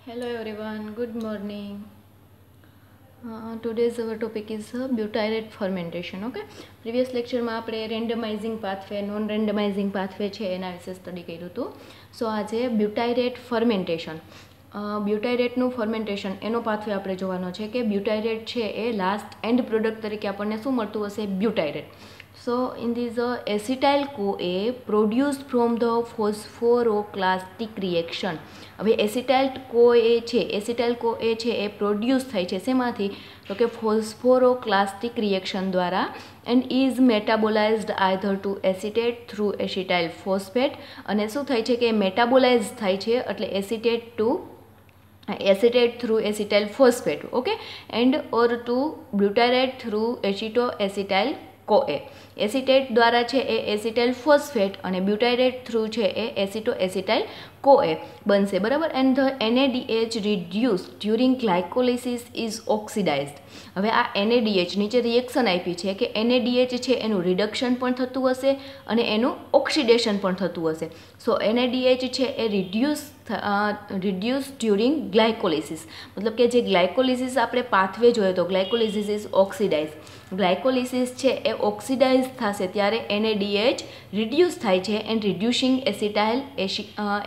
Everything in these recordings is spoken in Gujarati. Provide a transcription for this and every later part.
Hello everyone, good morning. Today's our topic is butyrate fermentation. Okay, previous lecture માં આપણે randomizing pathway, non randomizing pathway છે એના વિશે સ્ટડી કર્યું હતું. સો આજે butyrate fermentation, બ્યુટાઇરેટનું ફર્મેન્ટેશન એનો પાથવે આપણે જોવાનો છે કે બ્યુટાઇરેટ છે એ લાસ્ટ એન્ડ પ્રોડક્ટ તરીકે આપણને શું મળતું હશે? બ્યુટાઇરેટ. So in this acetyl CoA produced from the phosphoroclastic reaction. હવે એસિટાઇલ CoA છે, એસિટાઇલ CoA છે એ પ્રોડ્યુસ થાય છે શેમાંથી? તો કે ફોસ્ફોરોક્લાસ્ટિક રિએક્શન દ્વારા and is metabolized either to acetate through acetyl phosphate. અને શું થાય છે કે મેટાબોલાઇઝ થાય છે એટલે acetate to acetate through acetyl phosphate, okay, and or to butyrate through acetoacetyl CoA. Acetate દ્વારા છે એ એસિટાઇલ ફોસ્ફેટ અને બ્યુટાઇરેટ થ્રુ છે એ એસિટોએસિટાઇલ CoA બનશે, બરાબર. And the NADH reduce during glycolysis is oxidized. હવે આ NADH નીચે રિએક્શન આપી છે કે NADH છે એનું રિડક્શન પણ થતું હશે અને એનું ઓક્સિડેશન પણ થતું હશે. સો NADH છે એ રિડ્યુસ ડ્યુરિંગ ગ્લાયકોલિસિસ, મતલબ કે જે ગ્લાયકોલિસિસ આપણે પાથવે જોયો તો ગ્લાયકોલિસિસ ઇઝ ઓક્સિડાઇઝ. ગ્લાયકોલિસિસ છે એ ઓક્સિડાઇઝ થશે ત્યારે NADH રિડ્યુસ થાય છે એન્ડ રિડ્યુસિંગ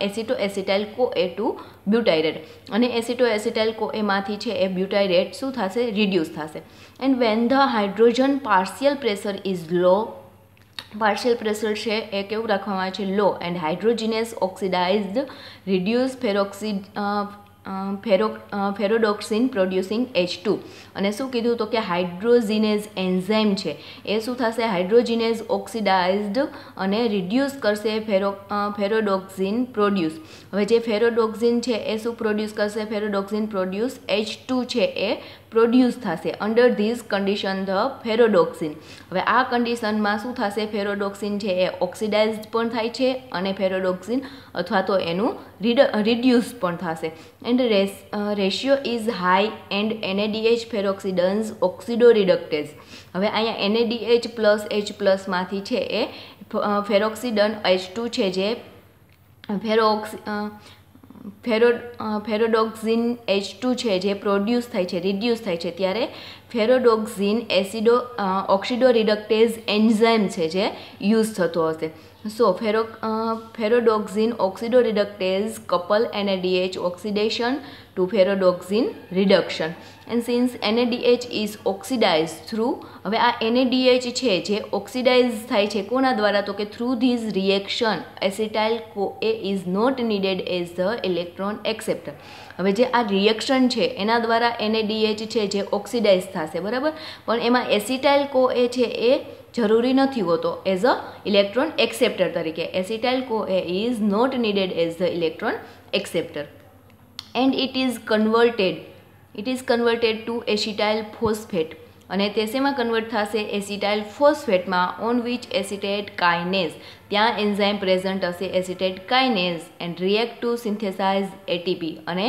એસિટોએસિટાઇલ CoA ટુ બ્યુટાઇરેટ. અને એસિટોએસિટાઇલ CoA માંથી છે એ બ્યુટાઇરેટ શું થશે? રિડ્યુસ થશે. And when the hydrogen partial pressure is low, partial pressure છે એ કેવું રાખવામાં આવે છે? Low. And hydrogenase oxidized reduce ferredoxin producing H2. અને શું કીધું તો કે હાઇડ્રોજીનેઝ એન્ઝાઇમ છે એ શું થશે? હાઇડ્રોજીનેઝ ઓક્સિડાઇઝડ અને રિડ્યુસ કરશે ફેરોડોક્સિન પ્રોડ્યુસ. હવે જે ફેરોડોક્સિન છે એ શું પ્રોડ્યુસ કરશે? ફેરોડોક્સિન પ્રોડ્યુસ H2 છે એ પ્રોડ્યુસ થશે. Under this condition the ferredoxin, હવે આ કન્ડિશનમાં શું થશે? ફેરોડોક્સિન છે એ ઓક્સિડાઇઝડ પણ થાય છે અને ફેરોડોક્સિન અથવા તો એનું રિડ્યુસ પણ થશે. And ratio is high and NADH ફેરોક્સિડન્સ ઓક્સિડો રિડક્ટેઝ. હવે અહીંયા NADH પ્લસ H પ્લસમાંથી છે એ ફેરોક્સિડન H2 છે જે ફેરોડોક્સિન H2 છે જે પ્રોડ્યુસ થાય છે, રિડ્યુસ થાય છે ત્યારે ફેરોડોક્સિન ઓક્સિડો રિડક્ટેઝ એન્ઝાઇમ છે જે યુઝ થતો હશે. So ferredoxin oxido reductase couple NADH oxidation to ferredoxin reduction. And since NADH is oxidize through, હવે આ NADH છે જે ઓક્સિડાઇઝ થાય છે કોના દ્વારા? તો કે through these reaction acetyl CoA is not needed as the electron acceptor. હવે જે આ રિએક્શન છે એના દ્વારા NADH છે જે ઓક્સિડાઇઝ થશે, બરાબર, પણ એમાં એસિટાઇલ CoA છે એ જરૂરી નથી હોતો એઝ અ ઇલેક્ટ્રોન એક્સેપ્ટર તરીકે. Acetyl CoA is not needed as the electron acceptor and it is converted to acetyl phosphate. અને તે શેમાં કન્વર્ટ થશે? એસિટાઇલ ફોસ્ફેટમાં. ઓન વિચ એસિટેટ કાઇનેઝ, ત્યાં એન્ઝાઇમ પ્રેઝન્ટ હશે acetate kinase and react to synthesize ATP. અને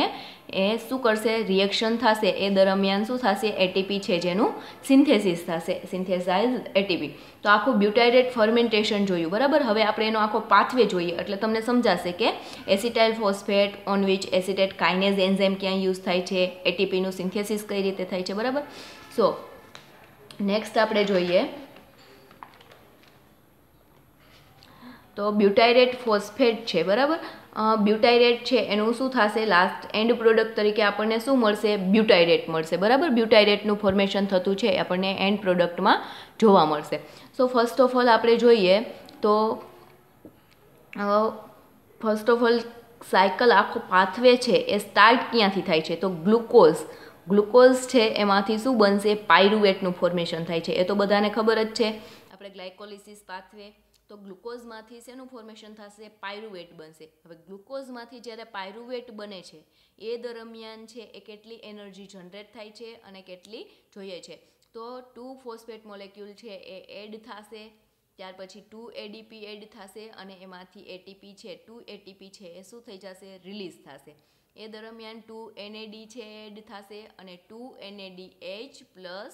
એ શું કરશે? રિએક્શન થશે એ દરમિયાન શું થશે? ATP છે જેનું સિન્થેસિસ થશે, સિન્થેસાઇઝ ATP. તો આખું બ્યુટાઇરેટ ફર્મેન્ટેશન જોયું, બરાબર. હવે આપણે એનો આખો પાથવે જોઈએ એટલે તમને સમજાશે કે acetyl phosphate on which acetate kinase enzyme ક્યાં યુઝ થાય છે, ATPનું સિન્થેસિસ કઈ રીતે થાય છે, બરાબર. સો નેક્સ્ટ આપણે જોઈએ તો બ્યુટાઇરેટ ફોસ્ફેટ છે, બરાબર. બ્યુટાઇરેટ છે એનું શું થશે? લાસ્ટ એન્ડ પ્રોડક્ટ તરીકે આપણને શું મળશે? બ્યુટાઇરેટ મળશે, બરાબર. બ્યુટાઇરેટનું ફોર્મેશન થતું છે આપણને એન્ડ પ્રોડક્ટમાં જોવા મળશે. સો ફર્સ્ટ ઓફ ઓલ આપણે જોઈએ તો ફર્સ્ટ ઓફ ઓલ સાયકલ આખો પાથવે છે એ સ્ટાર્ટ ક્યાંથી થાય છે? તો ગ્લુકોઝ છે એમાંથી શું બનશે? પાયરુવેટનું ફોર્મેશન થાય છે. એ તો બધાને ખબર જ છે. આપણે ગ્લાયકોલિસિસ પાથવે તો ગ્લુકોઝમાંથી શેનું ફોર્મેશન થશે? પાયરુવેટ બનશે. હવે ગ્લુકોઝમાંથી જ્યારે પાયરુવેટ બને છે એ દરમિયાન છે એ કેટલી એનર્જી જનરેટ થાય છે અને કેટલી જોઈએ છે? તો 2 ફોસ્ફેટ મોલેક્યુલ છે એ એડ થશે, ત્યાર પછી 2 ADP એડ થશે અને એમાંથી ATP છે 2 ATP છે એ શું થઈ જશે? રિલીઝ થશે. એ દરમિયાન 2 NAD છે એડ થશે અને 2 NADH plus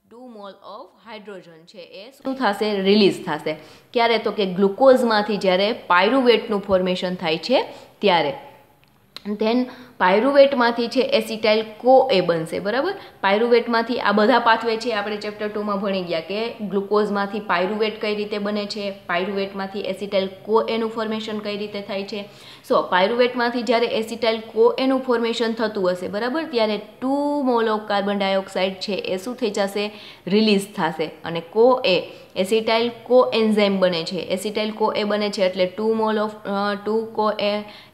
2 mall of hydrogen છે એ શું થશે? રિલીઝ થશે. ક્યારે? તો કે ગ્લુકોઝમાંથી જ્યારે પાયરુવેટનું ફોર્મેશન થાય છે ત્યારે. ધેન પાયરુવેટમાંથી છે એસિટાઇલ કો એ બનશે, બરાબર. પાયરુવેટમાંથી આ બધા પાથવે છે આપણે ચેપ્ટર 2માં ભણી ગયા કે ગ્લુકોઝમાંથી પાયરુવેટ કઈ રીતે બને છે, પાયરુવેટમાંથી એસિટાઇલ કો એનું ફોર્મેશન કઈ રીતે થાય છે. સો પાયરુવેટમાંથી જ્યારે એસિટાઇલ કો એનું ફોર્મેશન થતું હશે, બરાબર, ત્યારે 2 મોલ ઓફ કાર્બન ડાયોક્સાઇડ છે એ શું થઈ જશે, રિલીઝ થશે, અને કો એ એસિટાઇલ કો એન્ઝાઇમ બને છે. એસિટાઇલ કો એ બને છે એટલે 2 મોલ ઓફ 2 કો એ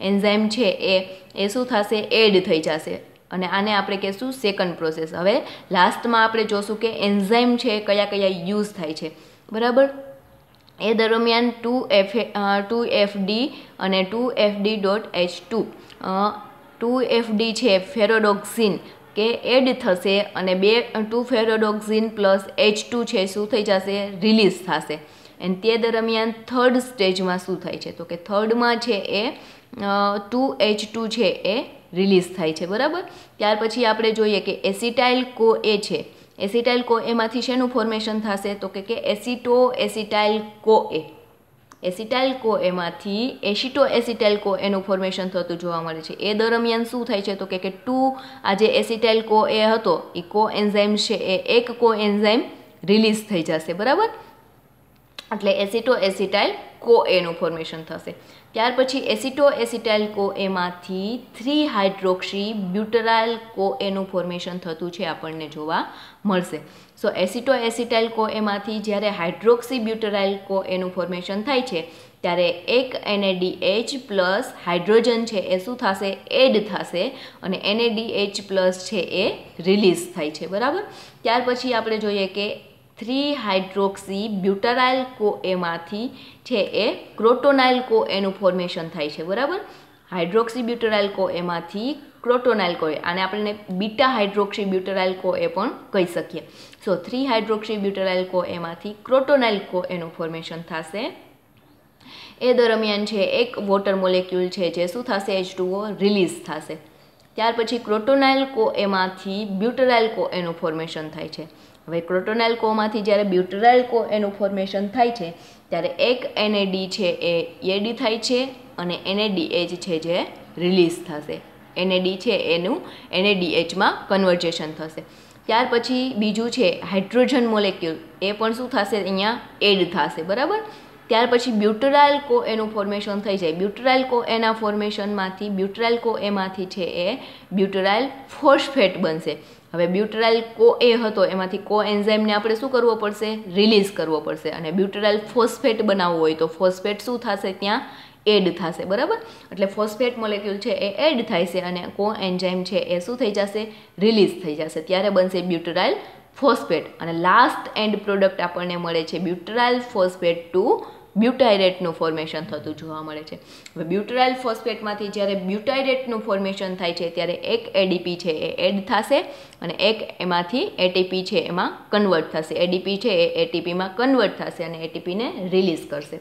એન્ઝાઇમ છે એ શું થશે, એડ થઈ જશે, અને આને આપણે કહીશું સેકન્ડ પ્રોસેસ. હવે લાસ્ટમાં આપણે જોશું કે એન્ઝાઇમ છે કયા કયા યુઝ થાય છે, બરાબર. એ દરમિયાન 2FD અને 2FD.H2 2FD છે ફેરોડોક્સિન કે એડ થશે, અને 2 ફેરોડોક્સિન પ્લસ H2 છે શું થઈ જશે, રિલીઝ થશે. અને તે દરમિયાન થર્ડ સ્ટેજમાં શું થાય છે, તો કે થર્ડમાં છે એ 2H2 છે એ રિલીઝ થાય છે, બરાબર. ત્યાર પછી આપણે જોઈએ કે એસિટાઇલ કો એ છે, એસિટાઇલ કો એમાંથી શેનું ફોર્મેશન થશે, તો કે એસિટાઇલ કો એ, એસિટાઇલ કો એમાંથી એસિટાઇલ કો એનું ફોર્મેશન થતું જોવા મળે છે. એ દરમિયાન શું થાય છે, તો કે 2 આ જે એસિટાઇલ કો એ હતો એ કો એન્ઝાઇમ છે એ એક કો એન્ઝાઇમ રિલીઝ થઈ જશે, બરાબર. એટલે એસિટાઇલ કો એનું ફોર્મેશન થશે. ત્યાર પછી એસિટાઇલ કો એમાંથી 3 હાઇડ્રોક્સી બ્યુટરાઇલ કો એનું ફોર્મેશન થતું છે આપણને જોવા મળશે. સો એસિટાઇલ કો એમાંથી જ્યારે હાઇડ્રોક્સી બ્યુટરાઇલ કો એનું ફોર્મેશન થાય છે ત્યારે એક NADH પ્લસ હાઇડ્રોજન છે એ શું થશે, એડ થશે, અને NADH પ્લસ છે એ રિલીઝ થાય છે, બરાબર. ત્યાર પછી આપણે જોઈએ કે 3 હાઇડ્રોક્સી બ્યુટરાઇલ કો એમાંથી છે એ ક્રોટોનાઇલ કો એનું ફોર્મેશન થાય છે, બરાબર. હાઇડ્રોક્સી બ્યુટરાઇલ કો એમાંથી ક્રોટોનાઇલ કો, આને આપણે બીટા હાઇડ્રોક્સી બ્યુટરાઇલ કો એ પણ કહી શકીએ. સો 3 હાઇડ્રોક્સી બ્યુટરાઇલ કો એમાંથી ક્રોટોનાઇલ કો એનું ફોર્મેશન થશે. એ દરમિયાન છે એક વોટર મોલેક્યુલ છે જે શું થશે, H2O રિલીઝ થશે. ત્યાર પછી ક્રોટોનાઇલ કો એમાંથી બ્યુટરાઇલ કો એનું ફોર્મેશન થાય છે. હવે ક્રોટોનાઇલ કોમાંથી જ્યારે બ્યુટરાઇલ કો એનું ફોર્મેશન થાય છે ત્યારે એક NAD છે એ એડ થાય છે, અને NADH છે જે રિલીઝ થશે. NAD છે એનું NADHમાં કન્વર્ઝેશન થશે. ત્યાર પછી બીજું છે હાઇડ્રોજન મોલેક્યુલ, એ પણ શું થશે, અહીંયા એડ થશે, બરાબર. ત્યાર પછી બ્યુટરાઇલ કો એનું ફોર્મેશન થઈ જાય. બ્યુટરાઇલ કો એના ફોર્મેશનમાંથી બ્યુટરાઇલ કો એમાંથી છે એ બ્યુટરાઇલ ફોસ્ફેટ બનશે. હવે બ્યુટરાઇલ કો એ હતો એમાંથી કો એન્ઝાઇમને આપણે શું કરવો પડશે, રિલીઝ કરવો પડશે, અને બ્યુટરાઇલ ફોસ્ફેટ બનાવવો હોય તો ફોસ્ફેટ શું થશે, ત્યાં એડ થશે, બરાબર. એટલે ફોસ્ફેટ મોલેક્યુલ છે એ એડ થાય છે, અને કો એન્ઝાઇમ છે એ શું થઈ જશે, રિલીઝ થઈ જશે, ત્યારે બનશે બ્યુટરાઇલ ફોસ્ફેટ. અને લાસ્ટ એન્ડ પ્રોડક્ટ આપણને મળે છે બ્યુટરાઇલ ફોસ્ફેટ ટુ બ્યુટાઇરેટનું ફોર્મેશન થતું જોવા મળે છે. હવે બ્યુટરાઇલ ફોસ્ફેટમાંથી જ્યારે બ્યુટાઇરેટનું ફોર્મેશન થાય છે ત્યારે એક ADP છે એ એડ થશે, અને એક એમાંથી ATP છે એમાં કન્વર્ટ થશે. ADP છે એ ATPમાં કન્વર્ટ થશે અને ATPને રિલીઝ કરશે.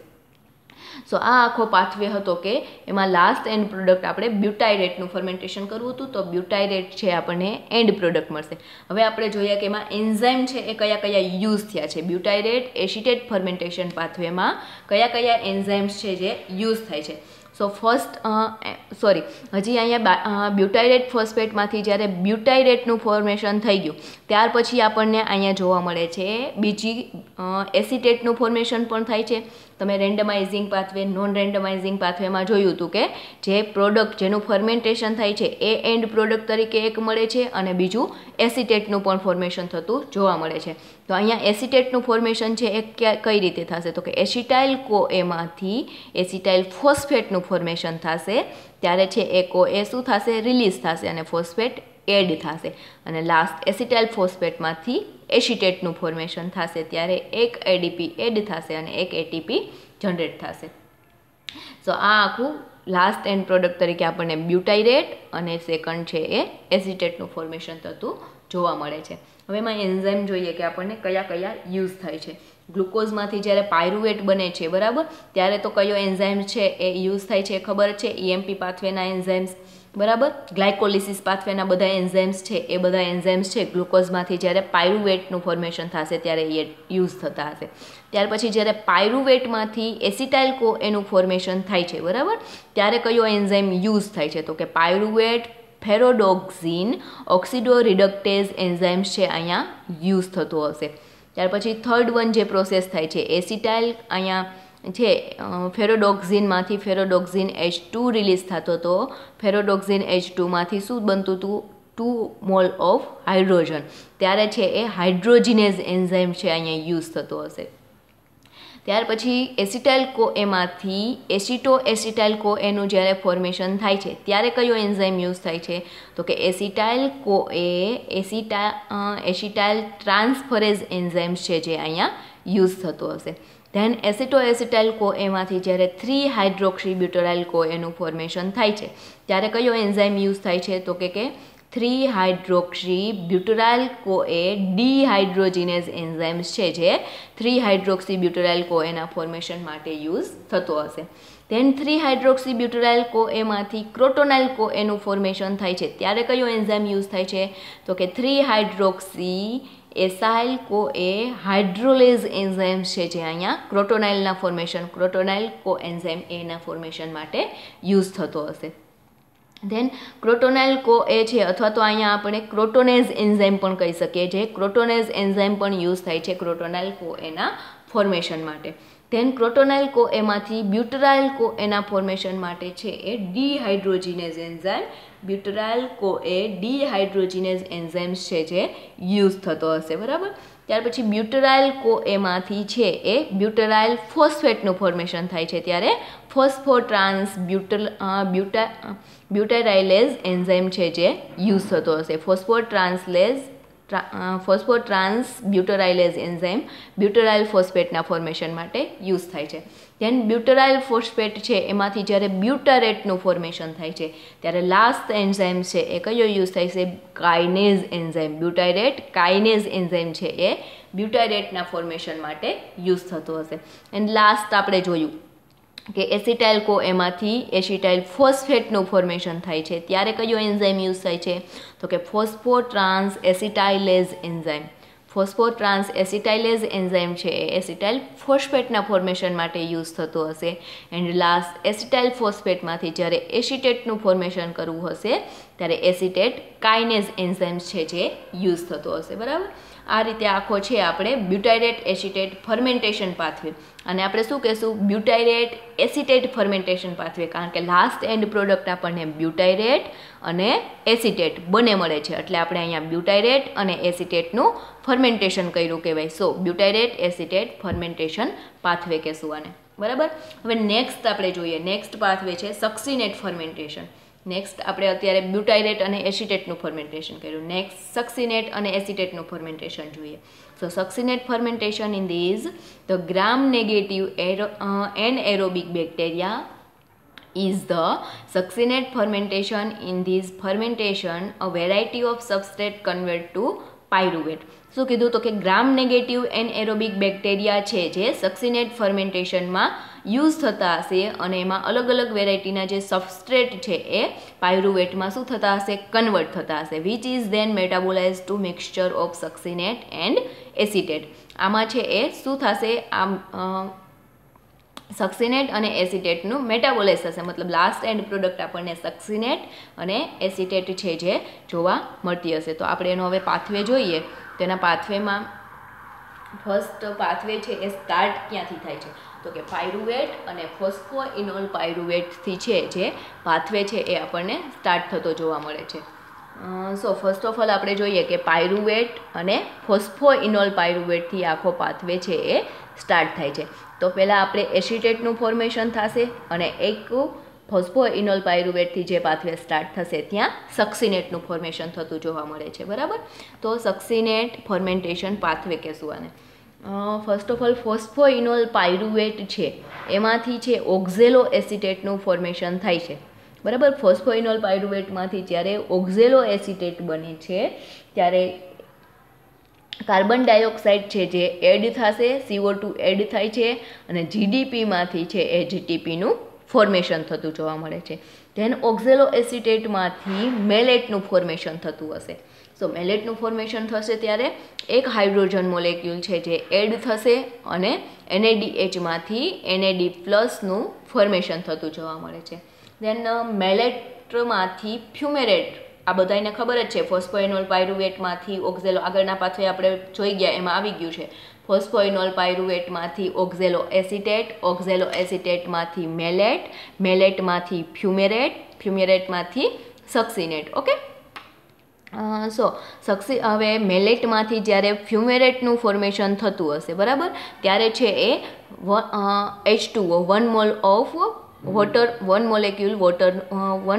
સો આ આખો પાથવે હતો કે એમાં લાસ્ટ એન્ડ પ્રોડક્ટ આપણે બ્યુટાઇરેટનું ફર્મેન્ટેશન કરવું હતું, તો બ્યુટાઇરેટ છે આપણને એન્ડ પ્રોડક્ટ મળશે. હવે આપણે જોઈએ કે એમાં એન્ઝાઇમ છે એ કયા કયા યુઝ થયા છે. બ્યુટાઇરેટ એસિટેટ ફર્મેન્ટેશન પાથવેમાં કયા કયા એન્ઝાઇમ્સ છે જે યુઝ થાય છે. સો હજી અહીંયા બ્યુટાઇરેટ ફોસ્ફેટમાંથી જ્યારે બ્યુટાઇરેટનું ફોર્મેશન થઈ ગયું ત્યાર પછી આપણને અહીંયા જોવા મળે છે બીજી એસિટેટનું ફોર્મેશન પણ થાય છે. તમે રેન્ડમાઇઝિંગ પાથવે, નોન રેન્ડમાઇઝિંગ પાથવેમાં જોયું હતું કે જે પ્રોડક્ટ જેનું ફર્મેન્ટેશન થાય છે એ એન્ડ પ્રોડક્ટ તરીકે એક મળે છે, અને બીજું એસિટેટનું પણ ફોર્મેશન થતું જોવા મળે છે. તો અહીંયા એસિટેટનું ફોર્મેશન છે એ કઈ રીતે થશે, તો કે એસિટાઇલ કો એમાંથી એસિટાઇલ ફોસ્ફેટનું ફોર્મેશન થશે, ત્યારે છે એ કો એ શું થશે, રિલીઝ થશે, અને ફોસ્ફેટ એડ થશે, અને લાસ્ટ એસિટાઇલ ફોસ્ફેટમાંથી એસિટેટનું ફોર્મેશન થશે, ત્યારે એક ADP એડ થશે અને એક ATP જનરેટ થશે. સો આ આખું લાસ્ટ એન્ડ પ્રોડક્ટ તરીકે આપણને બ્યુટાઇરેટ અને સેકન્ડ છે એ એસિટેટનું ફોર્મેશન થતું જોવા મળે છે. હવે એમાં એન્ઝાઇમ જોઈએ કે આપણને કયા કયા યુઝ થાય છે. ગ્લુકોઝમાંથી જ્યારે પાયરુવેટ બને છે, બરાબર, ત્યારે તો કયો એન્ઝાઇમ છે એ યુઝ થાય છે ખબર છે, EMP પાથવેના એન્ઝાઇમ્સ. બરાબર. ગ્લાયકોલિસિસ પાથવેના બધા એન્ઝાઇમ્સ છે એ બધા એન્ઝાઇમ્સ છે ગ્લુકોઝમાંથી જ્યારે પાયરુવેટનું ફોર્મેશન થશે ત્યારે એ યુઝ થતા હશે. ત્યાર પછી જ્યારે પાયરુવેટમાંથી એસિટાઇલ કોએનું ફોર્મેશન થાય છે, બરાબર, ત્યારે કયો એન્ઝાઇમ યુઝ થાય છે? તો કે પાયરુવેટ ફેરોડોક્સિન ઓક્સિડો રિડક્ટેઝ એન્ઝાઇમ્સ છે અહીંયા યુઝ થતો હશે. ત્યાર પછી થર્ડ વન જે પ્રોસેસ થાય છે એસિટાઇલ અહીંયા છે ફેરોડોક્સિનમાંથી ફેરોડોક્સિન H2 રિલીઝ થતો હતો. ફેરોડોક્સિન H2માંથી શું બનતું હતું? 2 મોલ ઓફ હાઇડ્રોજન. ત્યારે છે એ હાઇડ્રોજિનેઝ એન્ઝાઇમ છે અહીંયા યુઝ થતો હશે. ત્યાર પછી એસિટાઇલ કોએમાંથી એસિટાઇલ કોએનું જ્યારે ફોર્મેશન થાય છે ત્યારે કયો એન્ઝાઇમ યુઝ થાય છે? તો કે એસિટાઇલ કોએ એસિટાઇલ ટ્રાન્સફરેઝ એન્ઝાઇમ્સ છે જે અહીંયા યુઝ થતો હશે. ધેન એસિટાઇલ કોએમાંથી જ્યારે 3 હાઇડ્રોક્સી બ્યુટારાઇલ કોએનું ફોર્મેશન થાય છે ત્યારે કયો એન્ઝાઇમ યુઝ થાય છે? તો કે 3 હાઇડ્રોક્સી બ્યુટારાઇલ કોએ ડીહાઇડ્રોજિનેઝ એન્ઝાઇમ્સ છે જે 3 હાઇડ્રોક્સી બ્યુટારાઇલ કોએના ફોર્મેશન માટે યુઝ થતો હશે. ધેન 3 હાઇડ્રોક્સી બ્યુટારાઇલ કોએમાંથી ક્રોટોનાઇલ કોએનું ફોર્મેશન થાય છે ત્યારે કયો એન્ઝાઇમ યુઝ થાય છે? તો કે 3 હાઇડ્રોક્સી એસાઇલ કોએ હાઇડ્રોલેઝ એન્ઝાઇમ્સ છે જે અહીંયા ક્રોટોનાઇલના ફોર્મેશન ક્રોટોનાઇલ કોએન્ઝાઇમ એના ફોર્મેશન માટે યુઝ થતો હશે. ધેન ક્રોટોનાઇલ કોએ છે અથવા તો અહીંયા આપણે ક્રોટોનેઝ એન્ઝાઇમ પણ કહી શકીએ, જે ક્રોટોનેઝ એન્ઝાઇમ પણ યુઝ થાય છે ક્રોટોનાઇલ કોએના ફોર્મેશન માટે. ધેન ક્રોટોનાઇલ કોએમાંથી બ્યુટારાઇલ કોએના ફોર્મેશન માટે છે એ ડીહાઇડ્રોજિનેઝ એન્ઝાઇમ બ્યુટારાઇલ કોએ ડીહાઇડ્રોજિનેઝ એન્ઝાઇમ્સ છે જે યુઝ થતો હશે, બરાબર. ત્યાર પછી બ્યુટારાઇલ કોએમાંથી છે એ બ્યુટારાઇલ ફોસ્ફેટનું ફોર્મેશન થાય છે ત્યારે ફોસ્ફોટ્રાન્સ બ્યુટારાઇલેઝ એન્ઝાઇમ છે જે યુઝ થતો હશે. ફોસ્ફોટ્રાન્સ બ્યુટારાઇલેઝ એન્ઝાઇમ બ્યુટારાઇલ ફોસ્ફેટના ફોર્મેશન માટે યુઝ થાય છે. ધેન બ્યુટારાઇલ ફોસ્ફેટ છે એમાંથી જ્યારે બ્યુટારેટનું ફોર્મેશન થાય છે ત્યારે લાસ્ટ એન્ઝાઇમ છે એ કયો યુઝ થાય છે? કાઇનેઝ એન્ઝાઇમ બ્યુટારેટ કાઇનેઝ એન્ઝાઇમ છે એ બ્યુટારેટના ફોર્મેશન માટે યુઝ થતો હશે. એન્ડ લાસ્ટ આપણે જોયું કે એસિટાઇલ કોએમાંથી એસિટાઇલ ફોસ્ફેટનું ફોર્મેશન થાય છે ત્યારે કયો એન્ઝાઇમ યુઝ થાય છે? તો કે ફોસ્ફોટ્રાન્સ એસિટાઇલેઝ એન્ઝાઇમ. ફોસ્ફોટ્રાન્સ એસિટાઇલેઝ એન્ઝાઇમ છે એ એસિટાઇલ ફોસ્ફેટના ફોર્મેશન માટે યુઝ થતો હશે. એન્ડ લાસ્ટ એસિટાઇલ ફોસ્ફેટમાંથી જ્યારે એસિટેટનું ફોર્મેશન કરવું હશે ત્યારે એસિટેટ કાઇનેઝ એન્ઝાઇમ્સ છે જે યુઝ થતો હશે, બરાબર. આ રીતે આખો છે આપણે બ્યુટાઇરેટ એસિટેટ ફર્મેન્ટેશન પાથવે. અને આપણે શું કહેશું? બ્યુટાઇરેટ એસિટેટ ફર્મેન્ટેશન પાથવે, કારણ કે લાસ્ટ એન્ડ પ્રોડક્ટ આપણને બ્યુટાઇરેટ અને એસિટેટ બંને મળે છે એટલે આપણે અહીંયા બ્યુટાઇરેટ અને એસિટેટનું ફર્મેન્ટેશન કર્યું કહેવાય. સો બ્યુટાઇરેટ એસિટેટ ફર્મેન્ટેશન પાથવે કહેશું આને, બરાબર. હવે નેક્સ્ટ આપણે જોઈએ, નેક્સ્ટ પાથવે છે સક્સીનેટ ફર્મેન્ટેશન. નેક્સ્ટ આપણે અત્યારે બ્યુટાઇરેટ અને એસિટેટનું ફર્મેન્ટેશન કર્યું. નેક્સ્ટ સક્સીનેટ અને એસિટેટનું ફર્મેન્ટેશન જોઈએ. So succinate fermentation in these the gram negative anaerobic bacteria is the succinate fermentation. In this fermentation a variety of substrate convert to pyruvate. શું કીધું? તો કે ગ્રામ નેગેટિવ એનએરોબિક બેક્ટેરિયા છે જે સક્સીનેટ ફર્મેન્ટેશનમાં યુઝ થતા હશે અને એમાં અલગ અલગ વેરાયટીના જે સબસ્ટ્રેટ છે એ પાયરુવેટમાં શું થતા હશે? કન્વર્ટ થતા હશે. Which is then metabolize to mixture of succinate and acetate. આમાં છે એ શું થશે? આમ સક્સીનેટ અને એસિટેટનું મેટાબોલાઇઝ થશે, મતલબ લાસ્ટ એન્ડ પ્રોડક્ટ આપણને સક્સીનેટ અને એસિટેટ છે જે જોવા મળતી હશે. તો આપણે એનો હવે પાથવે જોઈએ. તો એના પાથવેમાં ફર્સ્ટ પાથવે છે એ સ્ટાર્ટ ક્યાંથી થાય છે? તો કે પાયરુવેટ અને ફોસ્ફોઇનોલ પાયરુવેટથી છે જે પાથવે છે એ આપણને સ્ટાર્ટ થતો જોવા મળે છે. સો ફર્સ્ટ ઓફ ઓલ આપણે જોઈએ કે પાયરુવેટ અને ફોસ્ફોઇનોલ પાયરુવેટથી આખો પાથવે છે એ સ્ટાર્ટ થાય છે. તો પહેલાં આપણે એસિટેટનું ફોર્મેશન થશે અને એક ફોસ્ફોઇનોલ પાયરુવેટથી જે પાથવે સ્ટાર્ટ થશે ત્યાં સક્સીનેટનું ફોર્મેશન થતું જોવા મળે છે, બરાબર. તો સક્સીનેટ ફર્મેન્ટેશન પાથવે કહેશું આને. ફર્સ્ટ ઓફ ઓલ ફોસ્ફોઇનોલ પાયરુવેટ છે એમાંથી છે ઓક્ઝેલો એસિટેટનું ફોર્મેશન થાય છે, બરાબર. ફોસ્ફોઇનોલ પાયરુવેટમાંથી જ્યારે ઓક્ઝેલો એસિટેટ બને છે ત્યારે કાર્બન ડાયોક્સાઇડ છે જે એડ થશે, CO2 એડ થાય છે અને GDPમાંથી છે એ GTPનું ફોર્મેશન થતું જોવા મળે છે. ધેન ઓક્ઝેલો એસિટેટમાંથી મેલેટનું ફોર્મેશન થતું હશે. સો મેલેટનું ફોર્મેશન થશે ત્યારે એક હાઇડ્રોજન મોલેક્યુલ છે જે એડ થશે અને NADHમાંથી NAD+નું ફોર્મેશન થતું જોવા મળે છે. ધેન મેલેટમાંથી ફ્યુમેરેટ, આ બધાને ખબર જ છે, ફોસ્ફોએનોલ પાયરુવેટમાંથી ઓક્ઝેલો, આગળના પાથવે આપણે જોઈ ગયા એમાં આવી ગયું છે. ફોસ્ફોઇનોલ પાયરુવેટમાંથી ઓક્ઝેલો એસિટેટમાંથી મેલેટ, મેલેટમાંથી ફ્યુમેરેટ, ફ્યુમેરેટમાંથી સક્સિનેટ. ઓકે, હવે મેલેટમાંથી જ્યારે ફ્યુમેરેટનું ફોર્મેશન થતું હશે, બરાબર, ત્યારે છે એ H2O 1 mall of water, 1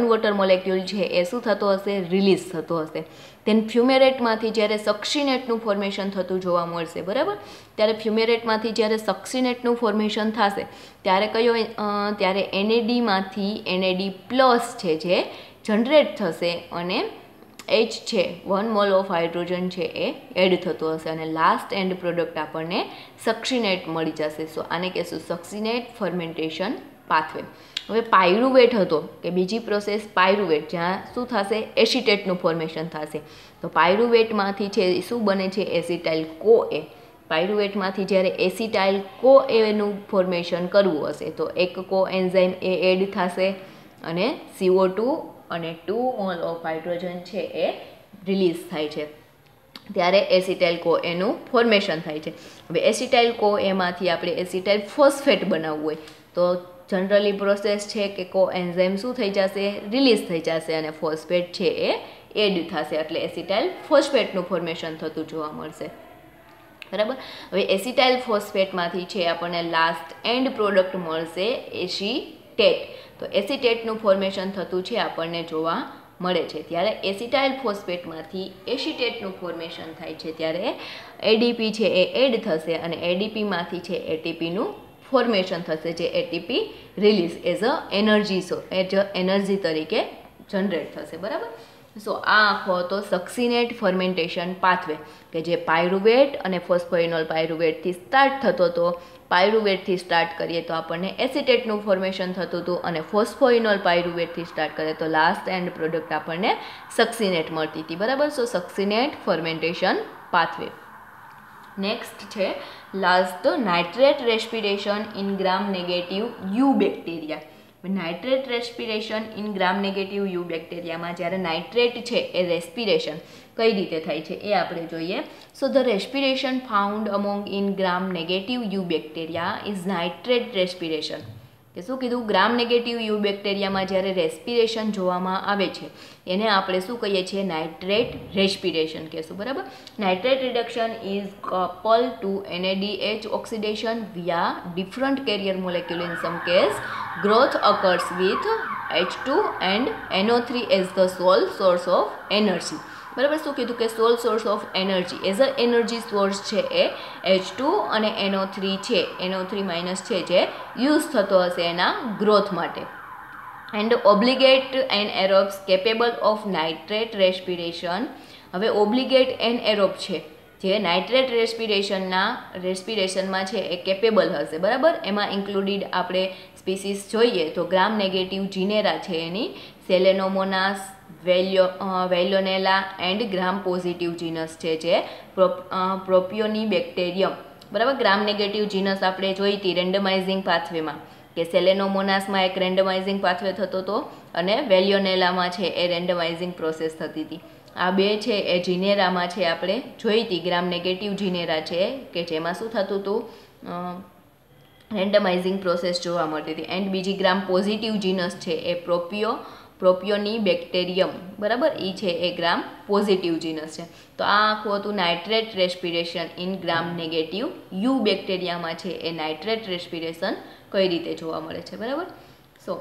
water molecule છે એ શું થતો હશે, રિલીઝ થતો હશે. ધેન ફ્યુમેરેટમાંથી જ્યારે સક્સિનેટનું ફોર્મેશન થતું જોવા મળશે, બરાબર, ત્યારે ફ્યુમેરેટમાંથી જ્યારે સક્સિનેટનું ફોર્મેશન થશે ત્યારે ત્યારે NADમાંથી NAD+ છે જે જનરેટ થશે અને H છે 1 મોલ ઓફ હાઇડ્રોજન છે એ એડ થતો હશે અને લાસ્ટ એન્ડ પ્રોડક્ટ આપણને સક્સિનેટ મળી જશે. સો આને કહેશું સક્સિનેટ ફર્મેન્ટેશન પાથવે. હવે પાયરુવેટ હતો કે બીજી પ્રોસેસ પાયરુવેટ, જ્યાં શું થશે, એસિટેટનું ફોર્મેશન થશે. તો પાયરુવેટમાંથી છે શું બને છે, એસિટાઇલ CoA. પાયરુવેટમાંથી જ્યારે એસિટાઇલ CoAનું ફોર્મેશન કરવું હશે તો એક કોએન્ઝાઇમ એ એડ થશે અને CO2 અને 2 મોલ ઓફ હાઇડ્રોજન છે એ રિલીઝ થાય છે, ત્યારે એસિટાઇલ CoAનું ફોર્મેશન થાય છે. હવે એસિટાઇલ CoAમાંથી આપણે એસિટાઇલ ફોસ્ફેટ બનાવવું હોય તો જનરલી પ્રોસેસ છે કે કોએન્ઝાઇમ શું થઈ જશે, રિલીઝ થઈ જશે અને ફોસ્ફેટ છે એ એડ થશે, એટલે એસિટાઇલ ફોસ્ફેટનું ફોર્મેશન થતું જોવા મળશે, બરાબર. હવે એસિટાઇલ ફોસ્ફેટમાંથી છે આપણને લાસ્ટ એન્ડ પ્રોડક્ટ મળશે એસિટેટ. તો એસિટેટનું ફોર્મેશન થતું છે આપણને જોવા મળે છે. ત્યારે એસિટાઇલ ફોસ્ફેટમાંથી એસિટેટનું ફોર્મેશન થાય છે ત્યારે ADP છે એ એડ થશે અને ADPમાંથી છે ATPનું ફોર્મેશન થશે, જે ATP release as a energy તરીકે જનરેટ થશે, બરાબર. સો આ આખો હતો સક્સિનેટ ફર્મેન્ટેશન પાથવે કે જે પાયરુવેટ અને ફોસ્ફોઇનોલ પાયરુવેટથી સ્ટાર્ટ થતો હતો. પાયરુવેટથી સ્ટાર્ટ કરીએ તો આપણને એસિટેટનું ફોર્મેશન થતું હતું અને ફોસ્ફોઇનોલ પાયરુવેટથી સ્ટાર્ટ કરીએ તો લાસ્ટ એન્ડ પ્રોડક્ટ આપણને સક્સિનેટ મળતી હતી, બરાબર. So succinate fermentation pathway. Next છે last nitrate respiration in gram negative યુ bacteria. Nitrate respiration in gram negative યુ બેક્ટેરિયામાં જ્યારે નાઇટ્રેટ છે એ રેસ્પિરેશન કઈ રીતે થાય છે એ આપણે જોઈએ. So the respiration found among in gram negative યુ બેક્ટેરિયા ઇઝ નાઇટ્રેટ રેસ્પિરેશન. કે શું કીધું, ગ્રામ નેગેટિવ યુ બેક્ટેરિયામાં જ્યારે રેસ્પિરેશન જોવામાં આવે છે એને આપણે શું કહીએ છીએ, નાઇટ્રેટ રેસ્પિરેશન કહેશું, બરાબર. Nitrate reduction is couple to NADH oxidation via different carrier molecule. In some case growth occurs with H2 and NO3 as the sole source of energy, બરાબર. શું કીધું કે sole source of energy as a energy source છે એ H2 અને NO3 છે, NO3- છે જે યુઝ થતો હશે એના ગ્રોથ માટે. And obligate anaerobes capable of nitrate respiration. હવે ઓબ્લિગેટ એનએરોબ છે જે નાઇટ્રેટ રેસ્પિરેશનમાં છે એ કેપેબલ હશે, બરાબર. એમાં ઇન્ક્લુડિડ આપણે સ્પીસીસ જોઈએ તો ગ્રામ નેગેટિવ જીનેરા છે એની સેલેનોમોનાસ, વેલોનેલા એન્ડ ગ્રામ પોઝિટિવ જીનસ છે જે પ્રોપિયોની બેક્ટેરિયમ, બરાબર. ગ્રામ નેગેટિવ જીનસ આપણે જોઈ હતી રેન્ડમાઇઝિંગ પાથવેમાં કે સેલેનોમોનાસમાં એક રેન્ડમાઇઝિંગ પાથવે થતો હતો અને વેલિયોનેલામાં છે એ રેન્ડમાઇઝિંગ પ્રોસેસ થતી હતી. આ બે છે એ જીનેરામાં છે આપણે જોઈ હતી ગ્રામ નેગેટિવ જીનેરા છે કે જેમાં શું થતું હતું, રેન્ડમાઇઝિંગ પ્રોસેસ જોવા મળતી હતી. એન્ડ બીજી ગ્રામ પોઝિટિવ જીનસ છે એ પ્રોપિયોની બેક્ટેરિયમ, બરાબર, એ છે એ ગ્રામ પોઝિટિવ જીનસ છે. તો આ આખું હતું nitrate respiration in gram negative યુ બેક્ટેરિયામાં છે એ નાઇટ્રેટ રેસ્પિરેશન કઈ રીતે જોવા મળે છે, બરાબર. સો